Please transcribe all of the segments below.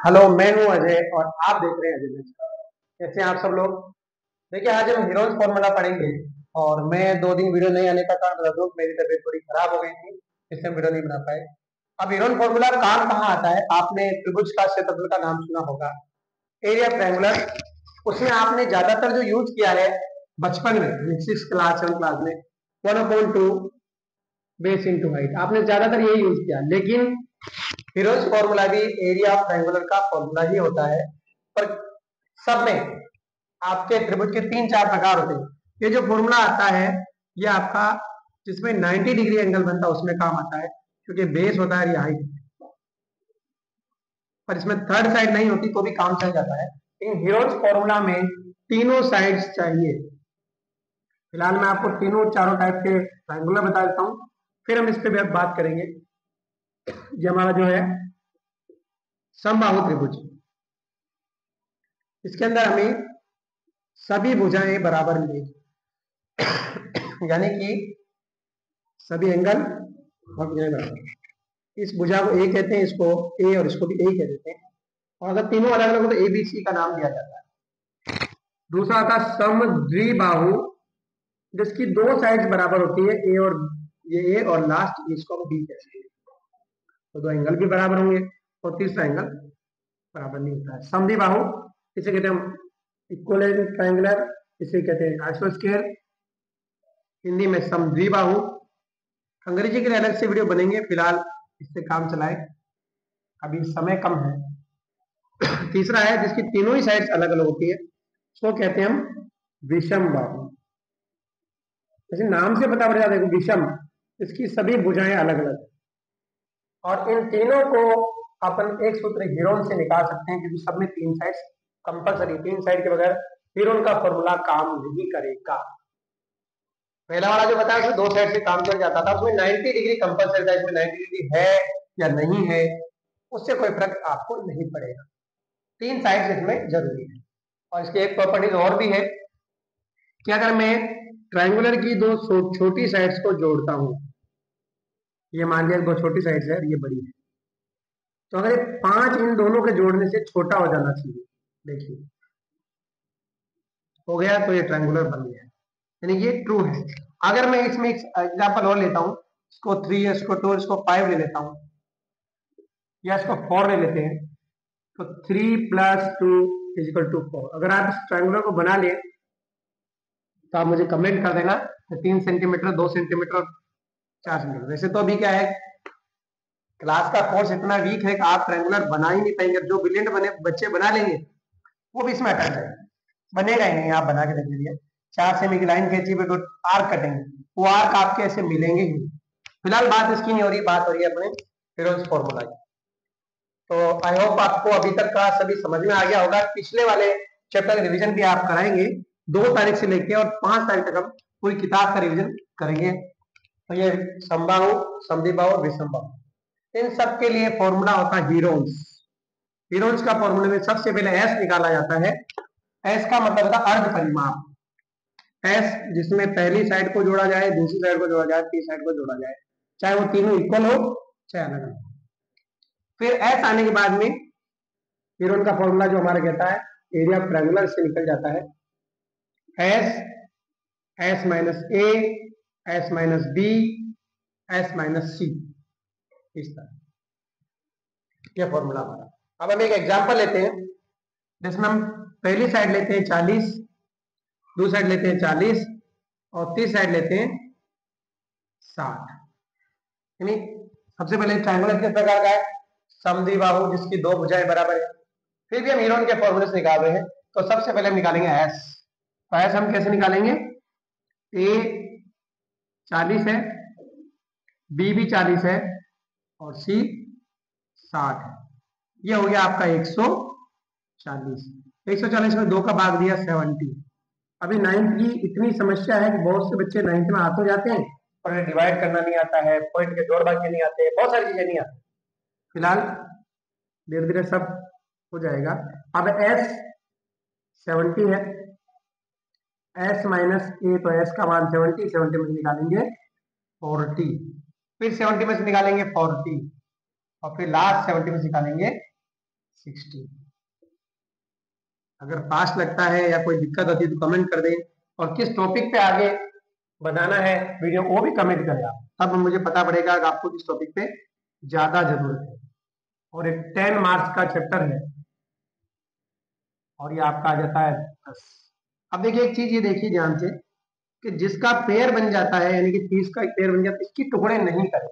Hello, मैं हूँ अजय और आप देख रहे हैं अजय मिश्रा। कैसे हैं आप सब लोग। देखिए, आज हम हीरोज फॉर्मूला पढ़ेंगे। और मैं 2 दिन वीडियो नहीं आने का कारण बता दूं, मेरी तबीयत थोड़ी खराब हो गई थी, इससे हम वीडियो नहीं बना पाए। अब हीरोज फॉर्मूला काम कहाँ आता है, आपने त्रिभुज का क्षेत्रफल का नाम सुना होगा, एरिया ट्रायंगुलर। उसमें आपने ज्यादातर जो यूज किया है बचपन में, 6 क्लास 7 क्लास में, 1/2 बेस इंटू हाइट, आपने ज्यादातर यही यूज किया। लेकिन हीरोज फॉर्मूला भी एरिया ऑफ ट्रायंगुलर का फॉर्मूला ही होता है, पर सब में आपके त्रिभुज के 3-4 प्रकार होते हैं। ये जो फॉर्मूला आता है ये आपका जिसमें 90 डिग्री एंगल बनता है उसमें काम आता है, क्योंकि बेस होता है या हाइट, पर इसमें थर्ड साइड नहीं होती तो भी काम चल जाता है। लेकिन हीरोज फॉर्मूला में तीनों साइड्स चाहिए। फिलहाल मैं आपको तीनों चारों टाइप के ट्रायंगुलर बता देता हूँ, फिर हम इस पे बात करेंगे। ये हमारा जो है समबाहु त्रिभुज, इसके अंदर हमें सभी भुजाएं बराबर मिलेगी, यानी कि सभी एंगल और भुजाएं बराबर। इस भुजा को ए कहते हैं, इसको ए और इसको भी ए कह देते हैं। और अगर तीनों अलग अलग हो तो ए बी सी का नाम दिया जाता है। दूसरा आता है समद्विबाहु, जिसकी दो साइड्स बराबर होती है, ए और लास्ट इसको हम बी कहते हैं। तो दो एंगल भी बराबर होंगे और तीसरा एंगल बराबर नहीं होता है। समद्विबाहु इसे कहते हैं हम इक्विलेटरल ट्रायंगुलर, इसे कहते हैं आइसोस्केल, हिंदी में समद्विबाहु। अंग्रेजी के लिए अलग से वीडियो बनेंगे, फिलहाल इससे काम चलाए, अभी समय कम है। तीसरा है जिसकी तीनों ही साइड्स अलग अलग होती है, उसको कहते हैं हम विषम बाहु। जैसे नाम से पता पड़ जाता है विषम, इसकी सभी भुजाएं अलग अलग, और इन तीनों को अपन एक सूत्र हीरोन से निकाल सकते हैं, क्योंकि सब में 3 साइड्स कंपलसरी, 3 साइड के बगैर हीरोन का फॉर्मूला काम नहीं करेगा। पहला वाला जो बताया उसमें 2 साइड से काम चल जाता था, उसमें 90 डिग्री कंपलसरी था, इसमें 90 डिग्री है या नहीं है उससे कोई फर्क आपको नहीं पड़ेगा। 3 साइड इसमें जरूरी है। और इसकी एक प्रॉपर्टीज और भी है कि अगर मैं ट्रायंगुलर की 2 छोटी साइड्स को जोड़ता हूं, ये मान लिया 2 छोटी साइड्स है, ये बड़ी है, तो अगर 5 इन दोनों के जोड़ने से छोटा हो जाना चाहिए, देखिए हो गया, तो ये ट्रायंगुलर बन गया, यानी ये ट्रू है। अगर मैं इसमें एक एग्जांपल और लेता हूं, इसको 3, इसको 2, इसको 5 ले लेता हूं, या इसको 4 ले लेते हैं, तो 3 + 2 = 4। अगर आप इस ट्रायंगुलर को बना लें तो आप मुझे कमेंट कर देना, तो 3 सेंटीमीटर, 2 सेंटीमीटर और 4 सेंटीमीटर। वैसे तो अभी क्या है, क्लास का कोर्स इतना वीक है कि आप ट्रायंगुलर बना ही नहीं पाएंगे। जो ब्रिलियंट बने बच्चे बना लेंगे वो भी इसमें अटक जाएंगे, बनेगा ही नहीं। आप बना के देख लीजिए, 4 सेमी की लाइन खींची पे आर्क कटेंगे, वो आर्क आपके ऐसे मिलेंगे ही। फिलहाल बात इसकी नहीं हो रही, बात हो रही है अपने हीरोज फॉर्मूला की। तो आई होप आपको अभी तक का सभी समझ में आ गया होगा। पिछले वाले चैप्टर का रिवीजन भी आप कराएंगे, 2 तारीख से लेके और 5 तारीख तक हम पूरी किताब का रिवीजन करेंगे। तो ये समबाहु, समद्विबाहु, विषमबाहु, इन सब के लिए फॉर्मूला होता है हीरोज। हीरोज का फॉर्मूले में सबसे पहले एस निकाला जाता है। एस का मतलब होता है अर्ध परिमाप। एस जिसमें पहली साइड को जोड़ा जाए, दूसरी साइड को जोड़ा जाए, तीसरी साइड को जोड़ा जाए, चाहे वो तीनों इक्वल हो चाहे अलग अलग। फिर एस आने के बाद में हीरोन का फॉर्मूला जो हमारा कहता है एरिया ऑफ ट्रायंगुलर से निकल जाता है S, S minus A, S minus B, S minus C, इस तरह यह फॉर्मूला हमारा। अब हम एक एग्जांपल लेते हैं जिसमें हम पहली साइड लेते हैं 40, दूसरी साइड लेते हैं 40 और तीसरी साइड लेते हैं 60। यानी सबसे पहले ट्रायंगुलर किस प्रकार का है, समद्विबाहु, जिसकी 2 भुजाएं बराबर है। फिर भी हम हीरोन के फॉर्मूले से निकाल रहे हैं, तो सबसे पहले हम निकालेंगे एस। तो एस हम कैसे निकालेंगे, ए 40 है, बी भी 40 है और सी 60 है। ये हो गया आपका 140। 140 में 2 का भाग दिया 70। अभी 9th की इतनी समस्या है कि बहुत से बच्चे 9th में आ तो जाते हैं और डिवाइड करना नहीं आता है, पॉइंट के जोड़ भाग के नहीं आते, बहुत सारी चीजें नहीं आती। फिलहाल धीरे धीरे सब हो जाएगा। अब s 70 है, s माइनस ए, तो s का मान 70, 70 में से निकालेंगे 40, फिर 70 में से निकालेंगे 40 और फिर लास्ट 70 में से निकालेंगे 60। अगर फास्ट लगता है या कोई दिक्कत होती है तो कमेंट कर दें, और किस टॉपिक पे आगे बनाना है वीडियो वो भी कमेंट करें आप, तब मुझे पता पड़ेगा कि आपको किस टॉपिक पे ज्यादा जरूरत है। और एक 10 मार्क्स का चैप्टर है और ये आपका आ जाता है 10। अब देखिए एक चीज ये देखिए ध्यान से कि जिसका पेयर बन जाता है, यानी कि 30 का एक पेयर बन जाता है, इसकी टुकड़े नहीं करें।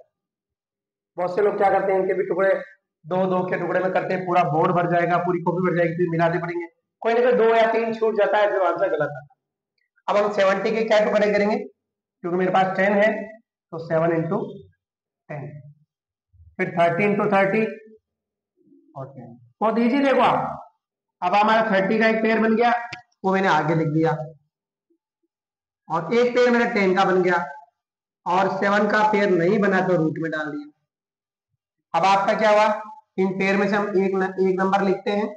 बहुत से लोग क्या करते हैं, इनके भी टुकड़े दो दो के टुकड़े में करते हैं, पूरा बोर्ड भर जाएगा, पूरी कॉपी भर जाएगी, फिर मिलाने पड़ेंगे, कोई ना कोई 2 या 3 छूट जाता है, जो आंसर गलत आता है। अब हम 70 के क्या टुकड़े करेंगे, क्योंकि मेरे पास 10 है तो 7 इंटू 10, फिर 30 इंटू 30 और 10। बहुत ईजी, देखो आप, अब हमारा 30 का एक पेयर बन गया, वो मैंने आगे लिख दिया, और एक पेयर मेरा 10 का बन गया, और 7 का पेयर नहीं बना तो रूट में डाल दिया। अब आपका क्या हुआ, इन पेयर में से हम एक नंबर लिखते हैं,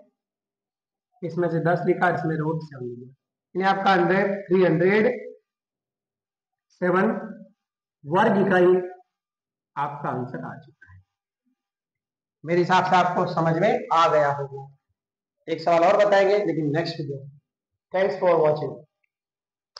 इसमें से 10 लिखा, इसमें रूट 7 लिखा, यानी आपका 307 वर्ग इकाई आपका आंसर आ चुका है। मेरे हिसाब से आपको समझ में आ गया होगा। एक सवाल और बताएंगे लेकिन next video. Thanks for watching.